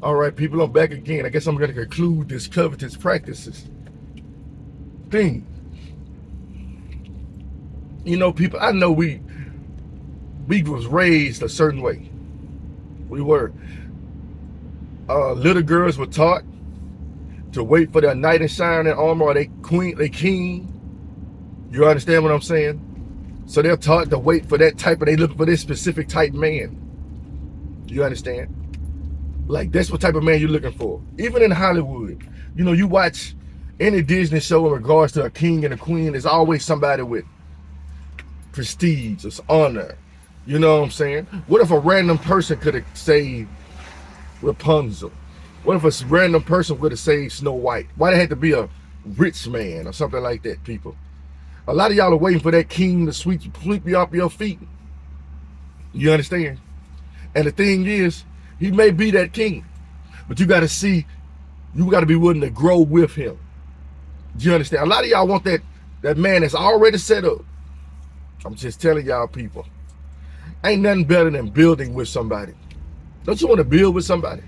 All right, people, I'm back again. I guess I'm going to conclude this covetous practices thing. You know, people, I know we was raised a certain way. We were. Little girls were taught to wait for their knight in shining armor or they king. You understand what I'm saying? So they're taught to wait for that type, they look for this specific type man. You understand? Like, that's what type of man you're looking for. Even in Hollywood, you know, you watch any Disney show in regards to a king and a queen, there's always somebody with prestige or honor. You know what I'm saying? What if a random person could have saved Rapunzel? What if a random person would have saved Snow White? Why it had to be a rich man or something like that, people? A lot of y'all are waiting for that king to sweep you off your feet. You understand? And the thing is, he may be that king, but you got to see, you got to be willing to grow with him. Do you understand? A lot of y'all want that man that's already set up. I'm just telling y'all, people, ain't nothing better than building with somebody. Don't you want to build with somebody?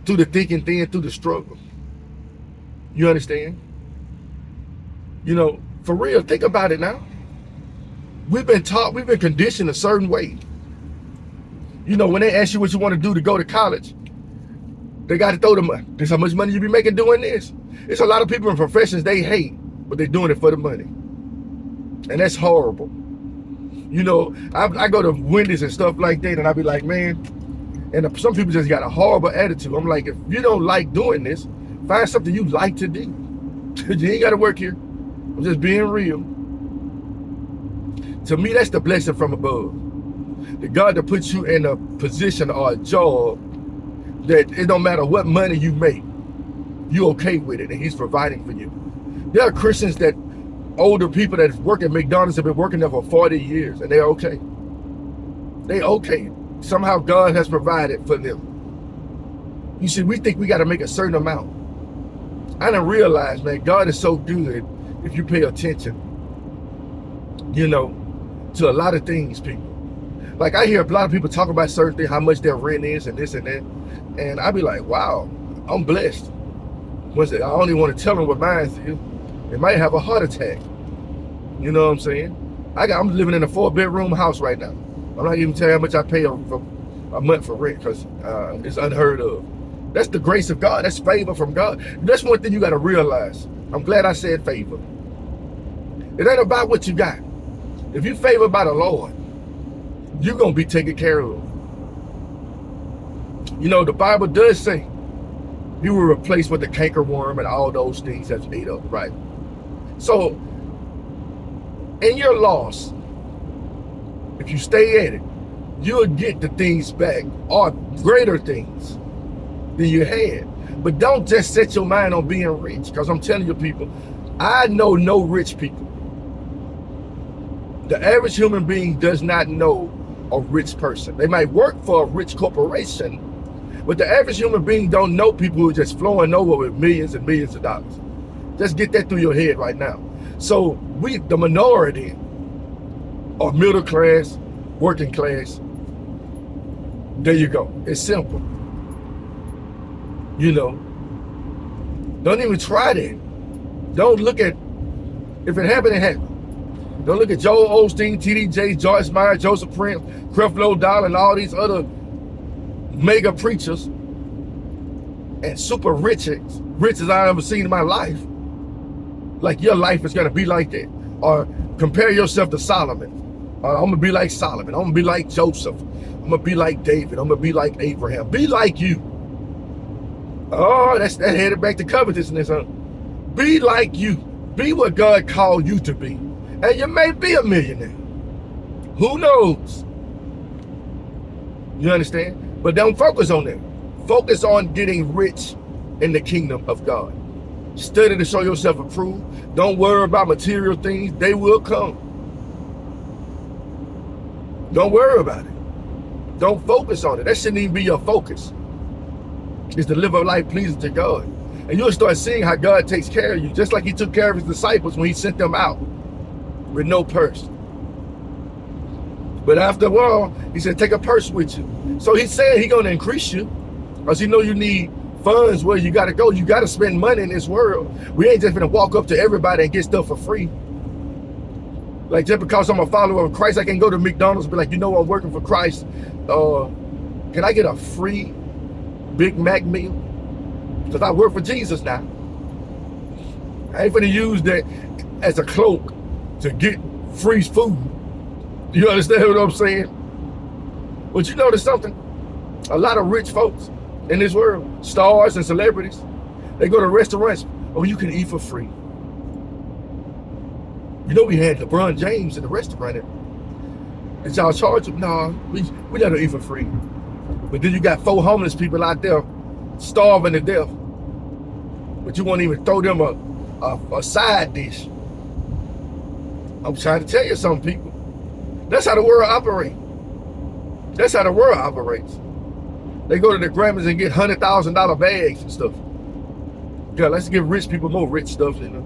Through the thick and thin, through the struggle. You understand? You know, for real, think about it now. We've been taught, we've been conditioned a certain way. You know, when they ask you what you want to do to go to college, they got to throw the money. This how much money you be making doing this. It's a lot of people in professions they hate, but they're doing it for the money. And that's horrible. You know, I go to Wendy's and stuff like that, and I be like, man, and some people just got a horrible attitude. I'm like, if you don't like doing this, find something you like to do. You ain't got to work here. I'm just being real. To me, that's the blessing from above. The God that puts you in a position or a job that it don't matter what money you make, you okay with it, and he's providing for you. There are Christians that, older people that work at McDonald's have been working there for 40 years, and they're okay. They okay. Somehow God has provided for them. You see, we think we got to make a certain amount. I didn't realize, man, God is so good if you pay attention, you know, to a lot of things, people. Like, I hear a lot of people talk about certain things, how much their rent is and this and that. And I be like, wow, I'm blessed. I don't even want to tell them what mine is. They might have a heart attack. You know what I'm saying? I'm living in a 4-bedroom house right now. I'm not even telling you how much I pay a month for rent, because it's unheard of. That's the grace of God. That's favor from God. That's one thing you got to realize. I'm glad I said favor. It ain't about what you got. If you favored by the Lord, you're going to be taken care of. You know, the Bible does say you will replace with the cankerworm and all those things that's ate up, right? So, in your loss, if you stay at it, you'll get the things back, or greater things than you had. But don't just set your mind on being rich, because I'm telling you, people, I know no rich people. The average human being does not know a rich person. They might work for a rich corporation, but the average human being don't know people who are just flowing over with millions and millions of dollars. Just get that through your head right now. So we, the minority, are middle class, working class. There you go. It's simple. You know, don't even try that. Don't look at, if it happened, it happened. Don't look at Joel Osteen, T.D. Jakes, Joyce Meyer, Joseph Prince, Creflo Dollar, and all these other mega preachers and super rich as I've ever seen in my life. Like your life is gonna be like that. Or compare yourself to Solomon. Or I'm gonna be like Solomon. I'm gonna be like Joseph. I'm gonna be like David. I'm gonna be like Abraham. Be like you. Oh, that headed back to covetousness, huh? Be like you. Be what God called you to be. And you may be a millionaire. Who knows? You understand? But don't focus on that. Focus on getting rich in the kingdom of God. Study to show yourself approved. Don't worry about material things. They will come. Don't worry about it. Don't focus on it. That shouldn't even be your focus. It's to live a life pleasing to God. And you'll start seeing how God takes care of you, just like he took care of his disciples when he sent them out with no purse. But after a while, he said, take a purse with you. So he said he's going to increase you. Because you know you need funds where you got to go. You got to spend money in this world. We ain't just going to walk up to everybody and get stuff for free. Like, just because I'm a follower of Christ, I can go to McDonald's and be like, you know, I'm working for Christ. Can I get a free Big Mac meal? Because I work for Jesus now. I ain't finna use that as a cloak to get free food. You understand what I'm saying? But you notice something? A lot of rich folks in this world, stars and celebrities, they go to restaurants. Oh, you can eat for free. You know, we had LeBron James in the restaurant. Did y'all charge him? No, we let him eat for free. But then you got 4 homeless people out there starving to death. But you won't even throw them a side dish. I'm trying to tell you something, people. That's how the world operates. That's how the world operates. They go to the Grammys and get $100,000 bags and stuff. Yeah, let's give rich people more rich stuff, you know.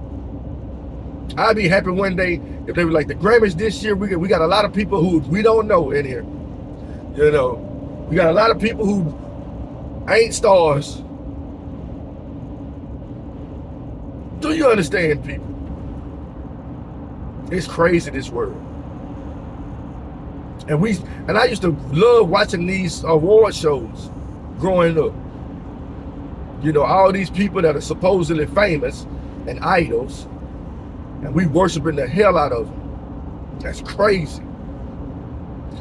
I'd be happy one day if they were like, the Grammys this year, we got a lot of people who we don't know in here. You know, we got a lot of people who ain't stars. Do you understand, people? It's crazy, this world. And I used to love watching these award shows growing up. You know, all these people that are supposedly famous and idols, and we worshiping the hell out of them. That's crazy.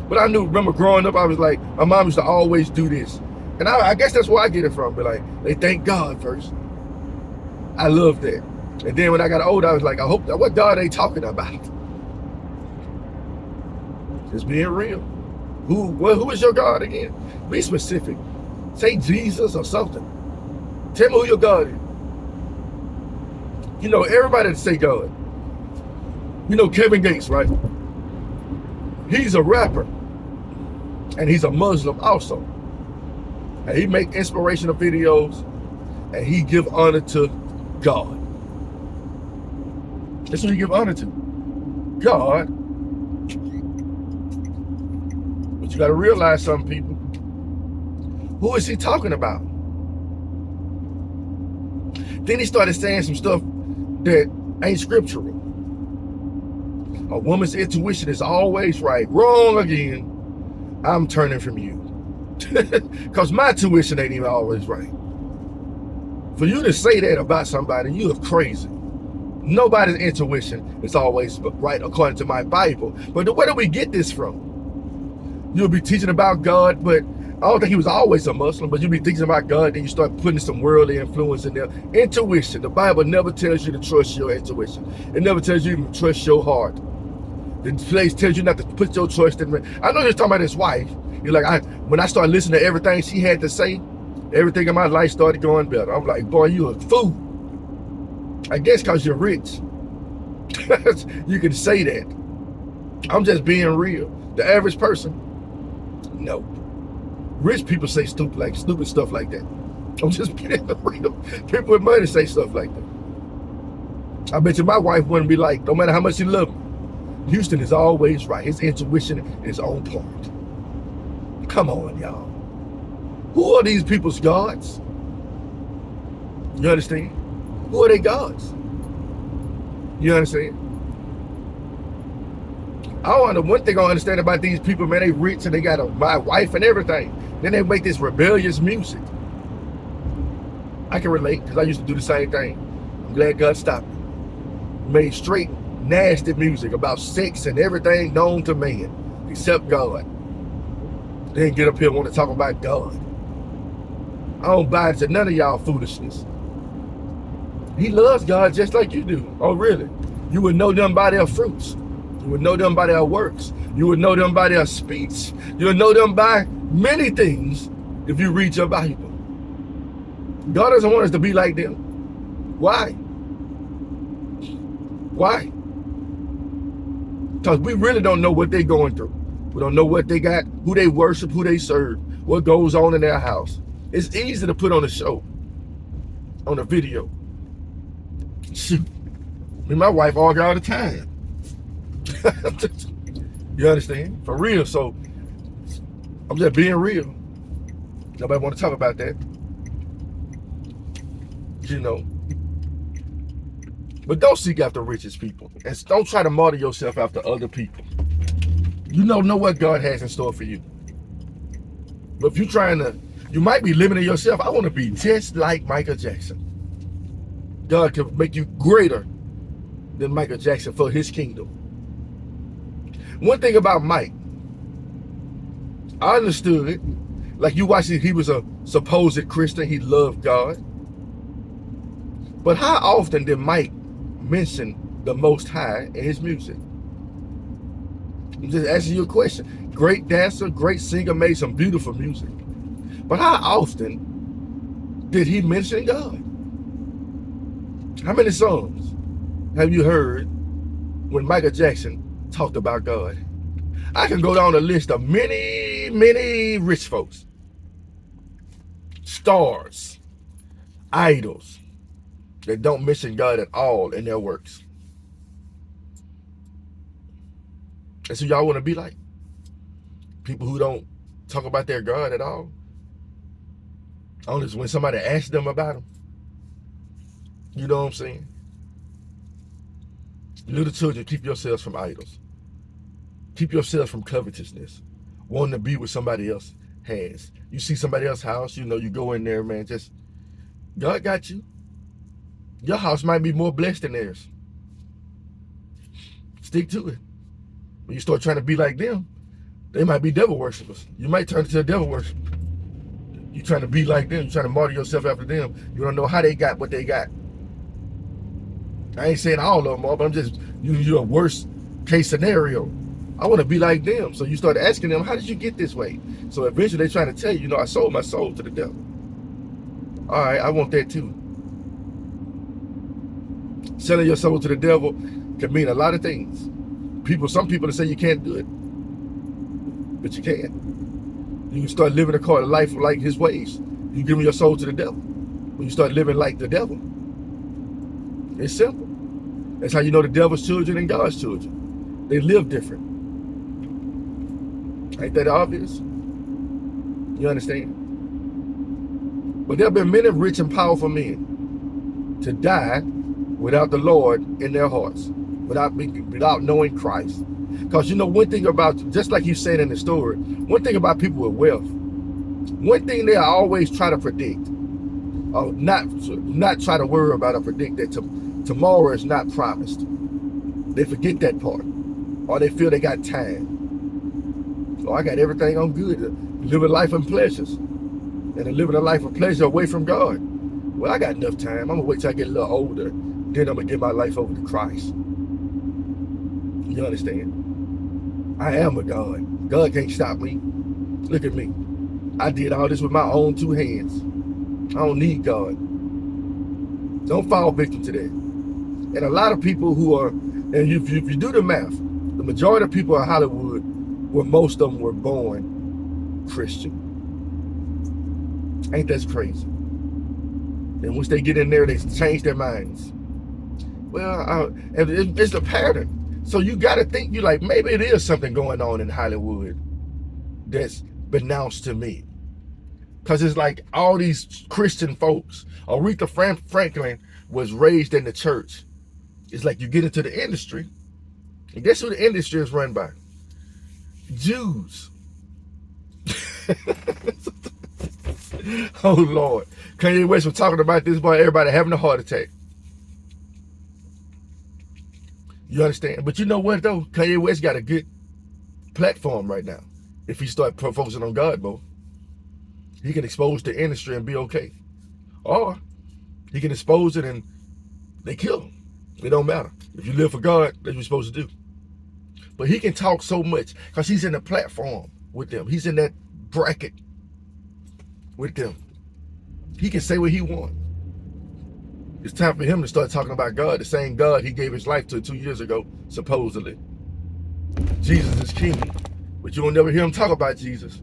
But I remember growing up, I was like, my mom used to always do this. And I guess that's where I get it from. But like, they thank God first. I love that. And then when I got older, I was like, I hope that what God they talking about? Just being real. Who is your God again? Be specific. Say Jesus or something. Tell me who your God is. You know, everybody that say God. You know Kevin Gates, right? He's a rapper. And he's a Muslim also. And he make inspirational videos. And he give honor to God. That's what you give honor to. God. But you got to realize something, people. Who is he talking about? Then he started saying some stuff that ain't scriptural. A woman's intuition is always right. Wrong again. I'm turning from you. Because my tuition ain't even always right. For you to say that about somebody, you are crazy. Nobody's intuition is always right according to my Bible. But where do we get this from? You'll be teaching about God, but I don't think he was always a Muslim, but you'll be teaching about God, then you start putting some worldly influence in there. Intuition. The Bible never tells you to trust your intuition. It never tells you to trust your heart. The place tells you not to put your trust in. I know you're talking about his wife. You're like, when I started listening to everything she had to say, everything in my life started going better. I'm like, boy, you a fool. I guess because you're rich. You can say that. I'm just being real. The average person, no. Rich people say stupid stuff like that. I'm just being real. People with money say stuff like that. I bet you my wife wouldn't be like, no matter how much she loved me, Houston is always right. His intuition is on point. Come on, y'all. Who are these people's gods? You understand? Who are they gods? You understand? I wonder one thing I understand about these people, man, they rich and they got my wife and everything. Then they make this rebellious music. I can relate because I used to do the same thing. I'm glad God stopped me. Made straight nasty music about sex and everything known to man except God. Then get up here and want to talk about God. I don't buy into none of y'all foolishness. He loves God just like you do. Oh, really? You would know them by their fruits. You would know them by their works. You would know them by their speech. You would know them by many things if you read your Bible. God doesn't want us to be like them. Why? Why? Because we really don't know what they're going through. We don't know what they got, who they worship, who they serve, what goes on in their house. It's easy to put on a show, on a video. Shoot. Me and my wife argue all the time. You understand? For real. So I'm just being real. Nobody want to talk about that. you know. But don't seek after riches, people. And don't try to model yourself after other people. You don't know what God has in store for you. But if you're trying to, you might be limiting yourself. I want to be just like Michael Jackson. God can make you greater than Michael Jackson for his kingdom. One thing about Mike, I understood it. Like you watch it, he was a supposed Christian. He loved God. But how often did Mike mention the Most High in his music? I'm just asking you a question. Great dancer, great singer, made some beautiful music. But how often did he mention God? How many songs have you heard when Michael Jackson talked about God? I can go down a list of many rich folks, stars, idols that don't mention God at all in their works. And so y'all want to be like people who don't talk about their God at all? Only when somebody asks them about him. You know what I'm saying? Little children, keep yourselves from idols. Keep yourselves from covetousness. Wanting to be what somebody else has. You see somebody else's house, you know, you go in there, man, just, God got you. Your house might be more blessed than theirs. Stick to it. When you start trying to be like them, they might be devil worshipers. You might turn into a devil worshiper. You're trying to be like them. You're trying to model yourself after them. You don't know how they got what they got. I ain't saying all of them all, but I'm just using you a worst case scenario. I want to be like them. So you start asking them, how did you get this way? So eventually they're trying to tell you, you know, I sold my soul to the devil. All right, I want that too. Selling your soul to the devil can mean a lot of things. Some people say you can't do it, but you can. You can start living a life like his ways. You give your soul to the devil. When you start living like the devil, it's simple. That's how you know the devil's children and God's children. They live different. Ain't that obvious? You understand? But there have been many rich and powerful men to die without the Lord in their hearts, without knowing Christ. Because you know one thing about, just like you said in the story, one thing about people with wealth, one thing they always try to predict, or not try to worry about or predict that tomorrow is not promised. They forget that part, or they feel they got time. Oh, I got everything, I'm good. Living life in pleasures, and living a life of pleasure away from God. Well, I got enough time. I'm gonna wait till I get a little older, then I'm gonna give my life over to Christ. You understand? I am a God. God can't stop me. Look at me. I did all this with my own two hands. I don't need God. Don't fall victim to that. And a lot of people who are, and if you do the math, the majority of people in Hollywood, where most of them were born Christian. Ain't that crazy? And once they get in there, they change their minds. Well, it's a pattern. So you got to think, you like, maybe it is something going on in Hollywood that's denounced to me. Because it's like all these Christian folks. Aretha Franklin was raised in the church. It's like you get into the industry, and guess who the industry is run by? Jews. Oh Lord. Kanye West was talking about this, boy, everybody having a heart attack. You understand? But you know what though? Kanye West got a good platform right now. If he start focusing on God more, he can expose the industry and be okay. Or he can expose it and they kill him. It don't matter. If you live for God, that's what you're supposed to do. But he can talk so much because he's in the platform with them. He's in that bracket with them. He can say what he wants. It's time for him to start talking about God, the same God he gave his life to 2 years ago, supposedly. Jesus is king, but you will never hear him talk about Jesus.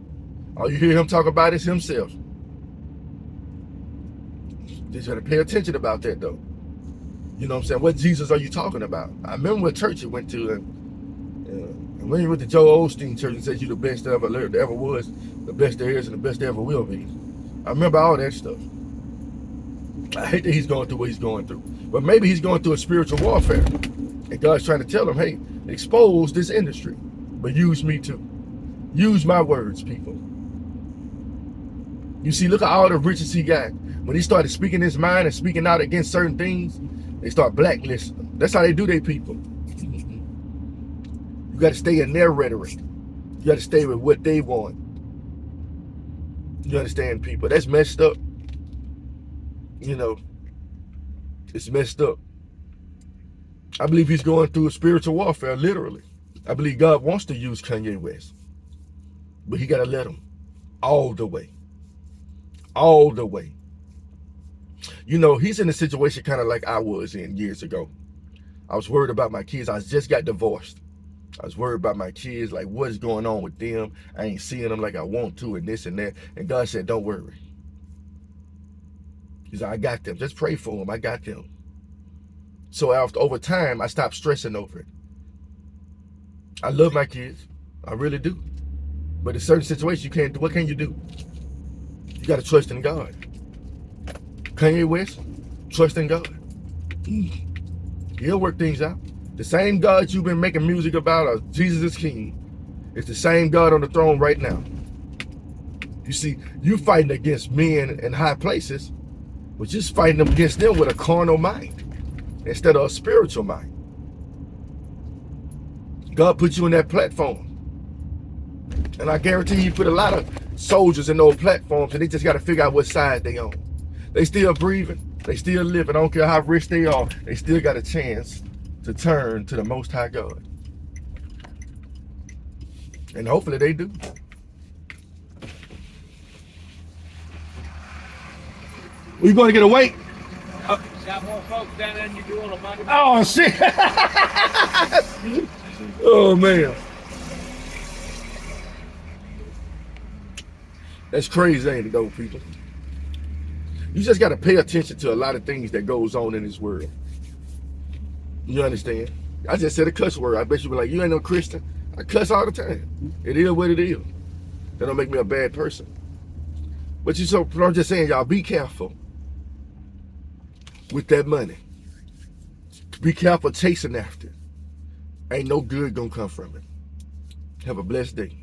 All you hear him talk about is himself. You got to pay attention about that though. You know what I'm saying? What Jesus are you talking about? I remember what church you went to, and when you went to Joel Osteen church and said you the best there ever was, the best there is, and the best there ever will be. I remember all that stuff. I hate that he's going through what he's going through. But maybe he's going through a spiritual warfare. And God's trying to tell him, hey, expose this industry, but use me too. Use my words, people. You see, look at all the riches he got. When he started speaking his mind and speaking out against certain things, they start blacklisting. That's how they do their people. You got to stay in their rhetoric. You got to stay with what they want. You understand, people? That's messed up. You know, it's messed up. I believe he's going through a spiritual warfare, literally. I believe God wants to use Kanye West, but he got to let him all the way. All the way. You know, he's in a situation kind of like I was in years ago. I was worried about my kids. I just got divorced. I was worried about my kids, like what's going on with them. I ain't seeing them like I want to and this and that. And God said, don't worry. He said, I got them. Just pray for them. I got them. So over time, I stopped stressing over it. I love my kids. I really do. But in certain situations, you can't do. What can you do? You got to trust in God. Kanye West, trust in God. He'll work things out. The same God you've been making music about, Jesus is King, it's the same God on the throne right now. You see, you fighting against men in high places, but just fighting against them with a carnal mind instead of a spiritual mind. God put you in that platform. And I guarantee you put a lot of soldiers in those platforms and they just got to figure out what side they on. They still breathing. They still living. I don't care how rich they are. They still got a chance to turn to the Most High God. And hopefully they do. We going to get away? Got more folks down there than you do on a Monday. Oh, shit. Oh, man. That's crazy, ain't it, though, people? You just got to pay attention to a lot of things that goes on in this world. You understand? I just said a cuss word. I bet you be like, you ain't no Christian. I cuss all the time. It is what it is. That don't make me a bad person. But I'm just saying, y'all, be careful with that money. Be careful chasing after it. Ain't no good gonna come from it. Have a blessed day.